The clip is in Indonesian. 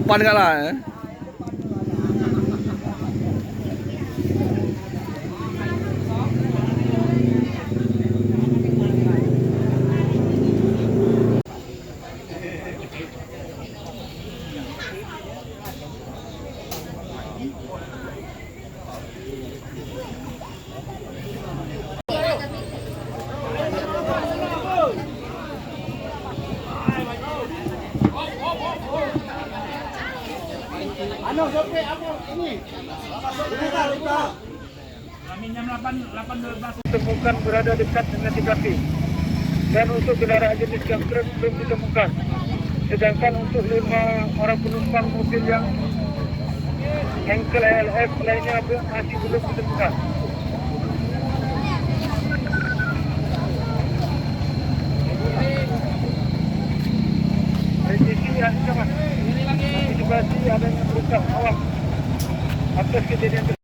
depan kan lah. Ano, sope, apa ini? Kami jam 8.12 ditemukan berada dekat dengan TKP. Dan untuk kendaraan jenis Gangkrek belum ditemukan. Sedangkan untuk 5 orang penumpang mobil yang Henkel LF lainnya masih belum ditemukan. Dari sisi ancaman. Situasi adanya perusahaan awam atas kejadian tersebut.